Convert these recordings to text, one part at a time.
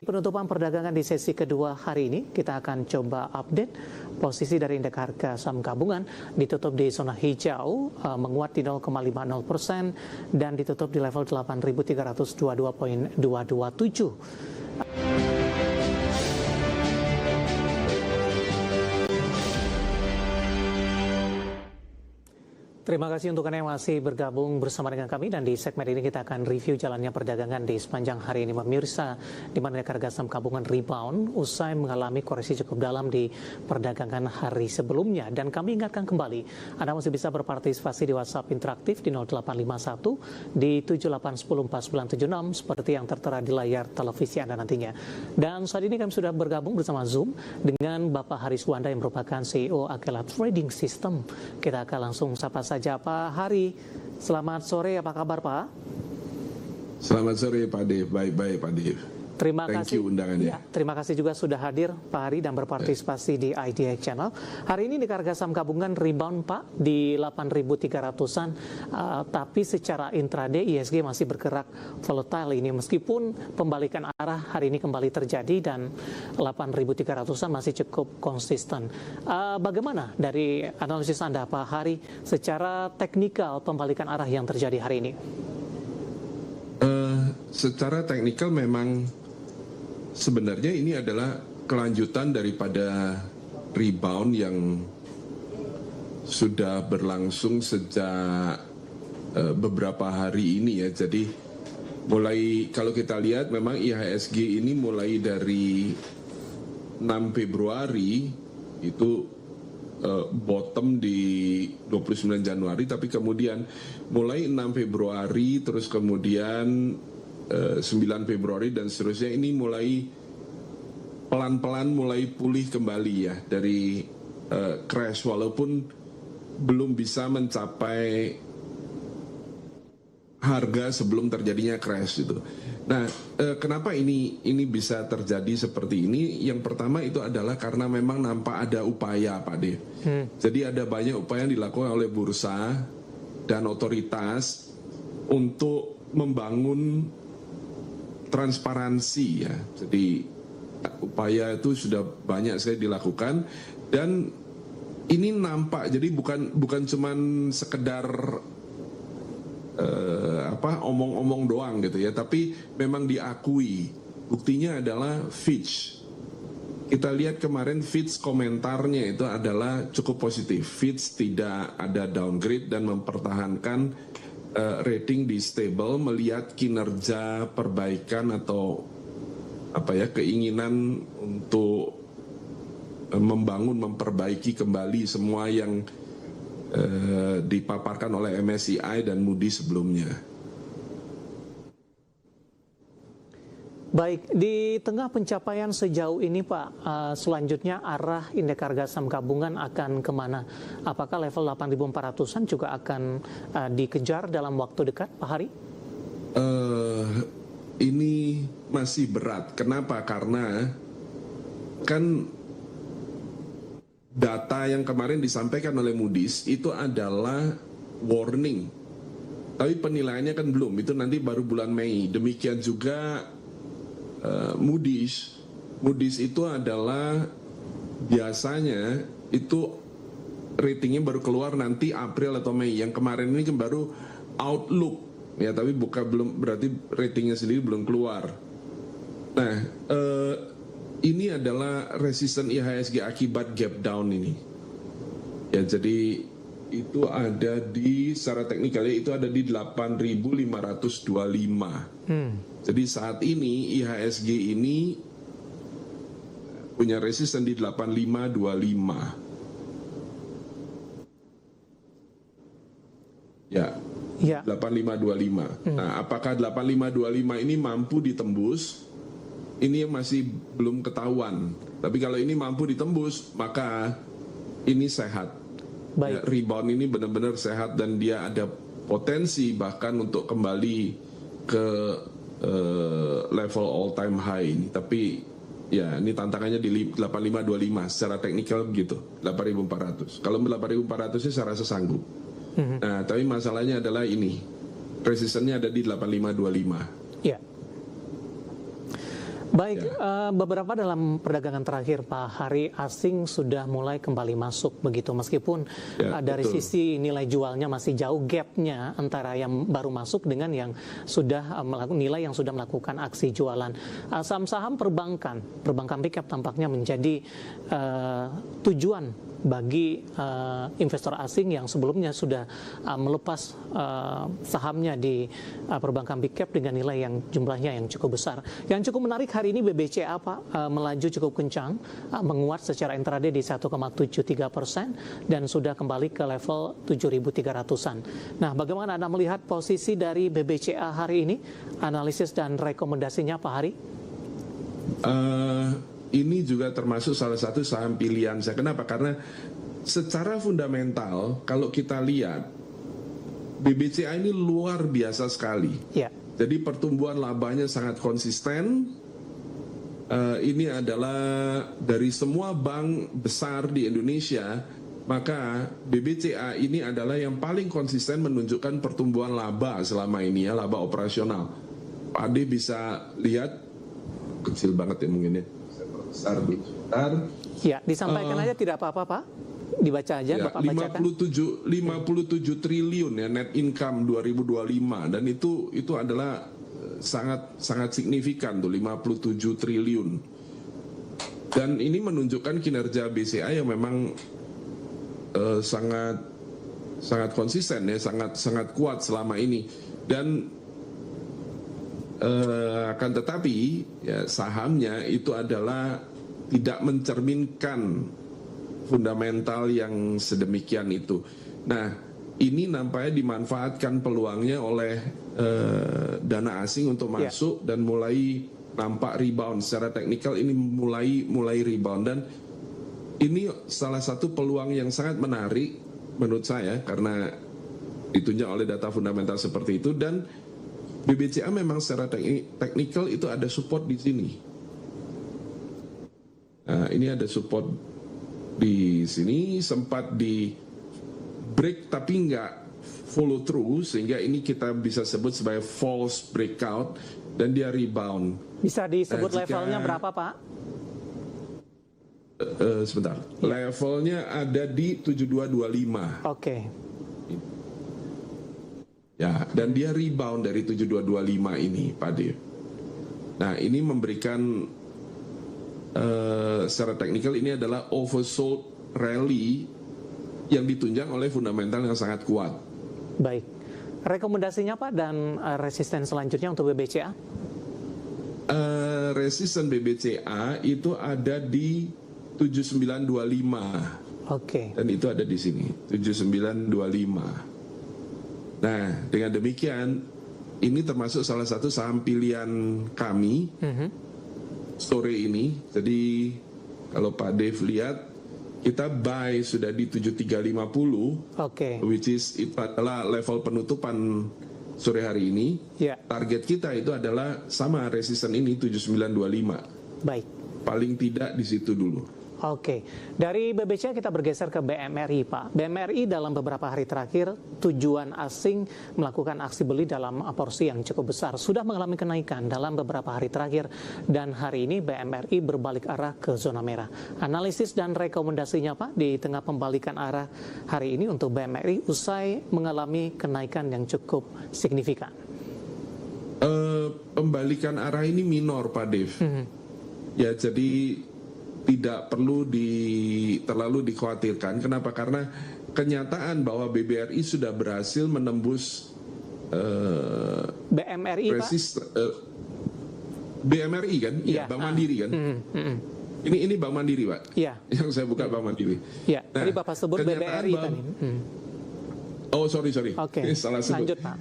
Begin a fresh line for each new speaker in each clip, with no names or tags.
Penutupan perdagangan di sesi kedua hari ini, kita akan coba update posisi dari indeks harga saham gabungan ditutup di zona hijau, menguat di 0,50% dan ditutup di level 8.322.227. Terima kasih untuk Anda yang masih bergabung bersama dengan kami, dan di segmen ini kita akan review jalannya perdagangan di sepanjang hari ini pemirsa, di mana harga saham gabungan rebound usai mengalami koreksi cukup dalam di perdagangan hari sebelumnya. Dan kami ingatkan kembali, Anda masih bisa berpartisipasi di WhatsApp interaktif di 0851 di 78104976 seperti yang tertera di layar televisi Anda nantinya. Dan saat ini kami sudah bergabung bersama Zoom dengan Bapak Haris Wanda yang merupakan CEO Akela Trading System. Kita akan langsung sapa saja Pak Hari. Selamat sore, apa kabar Pak?
Selamat sore Pak Dev, baik-baik Pak Dev.
Terima
Thank
kasih
you undangannya.
Ya, terima kasih juga sudah hadir Pak Hari dan berpartisipasi di IDX Channel. Hari ini di harga saham gabungan rebound Pak di 8.300-an, tapi secara intraday ISG masih bergerak volatile ini meskipun pembalikan arah hari ini kembali terjadi dan 8.300-an masih cukup konsisten. Bagaimana dari analisis Anda Pak Hari secara teknikal pembalikan arah yang terjadi hari ini?
Secara teknikal memang sebenarnya ini adalah kelanjutan daripada rebound yang sudah berlangsung sejak beberapa hari ini ya. Jadi mulai kalau kita lihat memang IHSG ini mulai dari 6 Februari itu bottom di 29 Januari, tapi kemudian mulai 6 Februari terus kemudian 9 Februari dan seterusnya ini mulai pelan-pelan mulai pulih kembali ya dari crash, walaupun belum bisa mencapai harga sebelum terjadinya crash itu. Nah, kenapa ini bisa terjadi seperti ini? Yang pertama itu adalah karena memang nampak ada upaya Pak De. Jadi ada banyak upaya yang dilakukan oleh bursa dan otoritas untuk membangun transparansi ya. Jadi upaya itu sudah banyak sekali dilakukan dan ini nampak, jadi bukan cuman sekedar omong-omong doang gitu ya, tapi memang diakui. Buktinya adalah Fitch. Kita lihat kemarin Fitch komentarnya itu adalah cukup positif. Fitch tidak ada downgrade dan mempertahankan rating di stable, melihat kinerja perbaikan atau keinginan untuk memperbaiki kembali semua yang dipaparkan oleh MSCI dan Moody's sebelumnya.
Baik, di tengah pencapaian sejauh ini Pak, selanjutnya arah indeks harga saham gabungan akan kemana? Apakah level 8.400-an juga akan dikejar dalam waktu dekat Pak Hari?
Ini masih berat. Kenapa? Karena kan data yang kemarin disampaikan oleh Moody's itu adalah warning. Tapi penilaiannya kan belum, itu nanti baru bulan Mei. Demikian juga Moody's itu adalah biasanya itu ratingnya baru keluar nanti April atau Mei. Yang kemarin ini kan baru outlook ya, tapi belum berarti ratingnya sendiri belum keluar. Nah, ini adalah resisten IHSG akibat gap down ini. Ya, jadi itu ada di secara teknikalnya itu ada di 8.525. Jadi saat ini IHSG ini punya resisten di 8525. Ya. 8525. Nah, apakah 8525 ini mampu ditembus? Ini yang masih belum ketahuan. Tapi kalau ini mampu ditembus, maka ini sehat. Ya, rebound ini benar-benar sehat dan dia ada potensi bahkan untuk kembali ke level all time high ini. Tapi ya ini tantangannya di 8525 secara teknikal begitu, 8400. Kalau 8400 sih saya rasa sanggup. Nah, tapi masalahnya adalah ini, resistennya ada di 8525.
Ya. Baik, beberapa dalam perdagangan terakhir Pak Hari, asing sudah mulai kembali masuk begitu, meskipun dari
betul.
sisi nilai jualnya masih jauh gapnya antara yang baru masuk dengan yang sudah nilai yang sudah melakukan aksi jualan. Saham-saham perbankan big cap tampaknya menjadi tujuan bagi investor asing yang sebelumnya sudah melepas sahamnya di perbankan big cap dengan nilai yang jumlahnya yang cukup besar. Yang cukup menarik hari ini BBCA Pak melaju cukup kencang, menguat secara intraday di 1,73% dan sudah kembali ke level 7.300-an. Nah, bagaimana Anda melihat posisi dari BBCA hari ini? Analisis dan rekomendasinya Pak Hari?
Ini juga termasuk salah satu saham pilihan saya. Kenapa? Karena secara fundamental kalau kita lihat BBCA ini luar biasa sekali.
Ya.
Jadi pertumbuhan labanya sangat konsisten. Ini adalah dari semua bank besar di Indonesia, maka BBCA ini adalah yang paling konsisten menunjukkan pertumbuhan laba selama ini ya, laba operasional. Pak Ade bisa lihat kecil banget ya mungkin ya. Besar bentar.
Ya, disampaikan aja tidak apa-apa Pak. Dibaca aja
Ya,
Bapak bacakan.
57 triliun ya net income 2025 dan itu adalah sangat signifikan tuh 57 triliun. Dan ini menunjukkan kinerja BCA yang memang sangat konsisten ya, sangat kuat selama ini. Dan akan tetapi ya, sahamnya itu adalah tidak mencerminkan fundamental yang sedemikian itu. Nah, ini nampaknya dimanfaatkan peluangnya oleh dana asing untuk masuk dan mulai nampak rebound. Secara teknikal ini mulai rebound dan ini salah satu peluang yang sangat menarik menurut saya karena ditunjang oleh data fundamental seperti itu dan BBCA memang secara teknikal itu ada support di sini. Nah, ini ada support di sini, sempat di break tapi nggak follow through sehingga ini kita bisa sebut sebagai false breakout dan dia rebound.
Bisa disebut levelnya berapa Pak?
Sebentar, levelnya ada di 7225.
Oke.
Ya, dan dia rebound dari 7225 ini, Pak Dev. Nah, ini memberikan secara teknikal ini adalah oversold rally yang ditunjang oleh fundamental yang sangat kuat.
Baik. Rekomendasinya Pak dan resisten selanjutnya untuk BBCA?
Resisten BBCA itu ada di 7925.
Oke.
Dan itu ada di sini, 7925. Nah, dengan demikian, ini termasuk salah satu saham pilihan kami sore ini. Jadi, kalau Pak Dev lihat, kita buy sudah di 7350, which is itu adalah level penutupan sore hari ini. Target kita itu adalah sama resisten ini 7925.
Baik.
Paling tidak di situ dulu.
Oke, dari BBCA kita bergeser ke BMRI Pak. BMRI dalam beberapa hari terakhir tujuan asing melakukan aksi beli dalam porsi yang cukup besar. Sudah mengalami kenaikan dalam beberapa hari terakhir dan hari ini BMRI berbalik arah ke zona merah. Analisis dan rekomendasinya Pak di tengah pembalikan arah hari ini untuk BMRI usai mengalami kenaikan yang cukup signifikan.
Pembalikan arah ini minor Pak Dev. Ya, jadi tidak perlu terlalu dikhawatirkan. Kenapa? Karena kenyataan bahwa BBRI sudah berhasil menembus
BMRI Pak?
BMRI kan? Iya, Bank Mandiri kan? Ini Bank Mandiri Pak?
Iya.
Yang saya buka Bank Mandiri.
Iya, tadi Bapak sebut BBRI tadi.
Oh sorry.
Oke,
salah sebut.
lanjut Pak.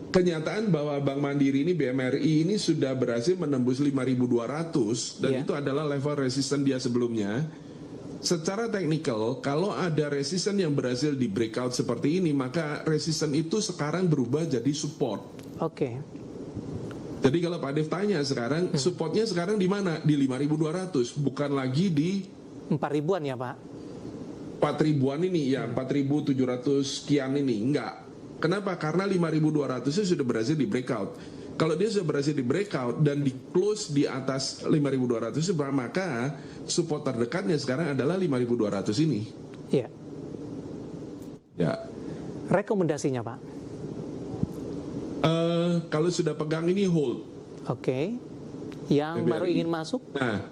Kenyataan bahwa Bank Mandiri ini BMRI ini sudah berhasil menembus 5.200 dan itu adalah level resisten dia sebelumnya. Secara teknikal, kalau ada resisten yang berhasil di breakout seperti ini, maka resisten itu sekarang berubah jadi support.
Oke.
Jadi kalau Pak Dev tanya sekarang, supportnya sekarang di mana? Di 5.200, bukan lagi di
4.000-an ya Pak?
4.000-an ini, ya 4.700 sekian ini, enggak. Kenapa? Karena 5.200 itu sudah berhasil di breakout. Kalau dia sudah berhasil di breakout dan di close di atas 5.200, maka support terdekatnya sekarang adalah 5.200 ini.
Iya.
Ya.
Rekomendasinya, Pak?
Kalau sudah pegang ini hold.
Oke. Yang
BBRI.
baru ingin masuk?
Nah,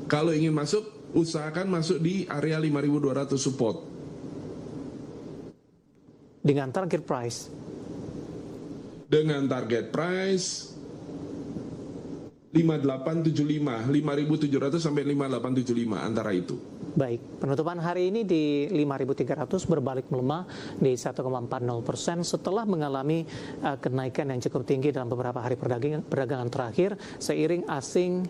kalau ingin masuk, usahakan masuk di area 5.200 support.
Dengan target price?
Dengan target price 5875, 5.700 sampai 5.875 antara itu.
Baik, penutupan hari ini di 5.300 berbalik melemah di 1,40% setelah mengalami kenaikan yang cukup tinggi dalam beberapa hari perdagangan terakhir seiring asing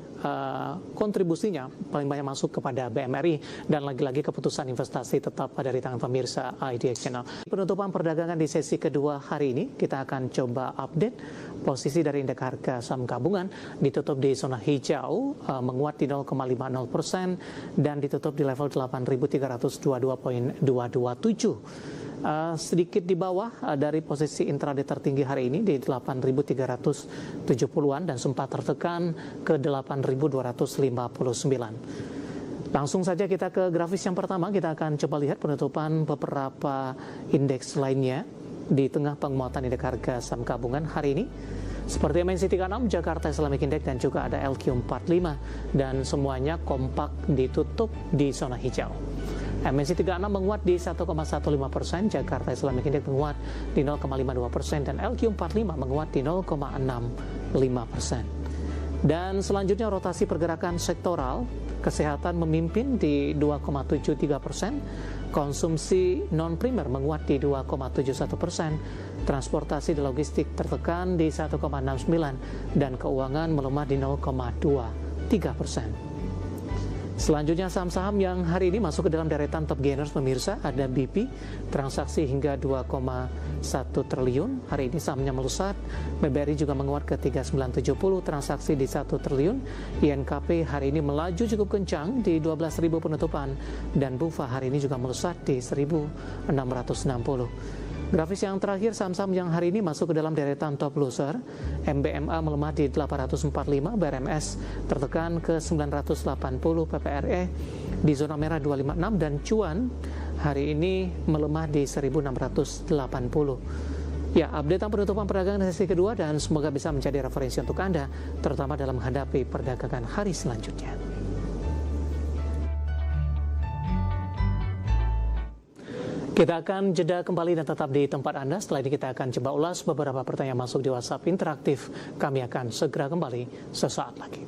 kontribusinya paling banyak masuk kepada BMRI dan lagi-lagi keputusan investasi tetap ada di tangan pemirsa IDX Channel. Penutupan perdagangan di sesi kedua hari ini kita akan coba update posisi dari indeks harga saham gabungan ditutup di zona hijau menguat di 0,50% dan ditutup di level 8.322.227. Sedikit di bawah dari posisi intraday tertinggi hari ini di 8.370-an dan sempat tertekan ke 8.259. Langsung saja kita ke grafis yang pertama, kita akan coba lihat penutupan beberapa indeks lainnya di tengah penguatan indeks harga saham gabungan hari ini. Seperti MNC 36, Jakarta Islamic Index dan juga ada LQ45 dan semuanya kompak ditutup di zona hijau. MNC 36 menguat di 1,15%, Jakarta Islamic Index menguat di 0,52% dan LQ45 menguat di 0,65%. Dan selanjutnya rotasi pergerakan sektoral, kesehatan memimpin di 2,73%, konsumsi non-primer menguat di 2,71%, transportasi dan logistik tertekan di 1,69% dan keuangan melemah di 0,23%. Selanjutnya saham-saham yang hari ini masuk ke dalam deretan top gainers pemirsa, ada BP, transaksi hingga 2,1 triliun, hari ini sahamnya melesat. BBRI juga menguat ke 3970, transaksi di 1 triliun. INKP hari ini melaju cukup kencang di 12.000 penutupan dan BUFA hari ini juga melesat di 1.660. Grafis yang terakhir, saham-saham yang hari ini masuk ke dalam deretan top loser. MBMA melemah di 845, BRMS tertekan ke 980, PPRE di zona merah 256 dan Cuan hari ini melemah di 1680. Ya, update penutupan perdagangan sesi kedua dan semoga bisa menjadi referensi untuk Anda, terutama dalam menghadapi perdagangan hari selanjutnya. Kita akan jeda kembali dan tetap di tempat Anda. Setelah ini kita akan coba ulas beberapa pertanyaan masuk di WhatsApp interaktif. Kami akan segera kembali sesaat lagi.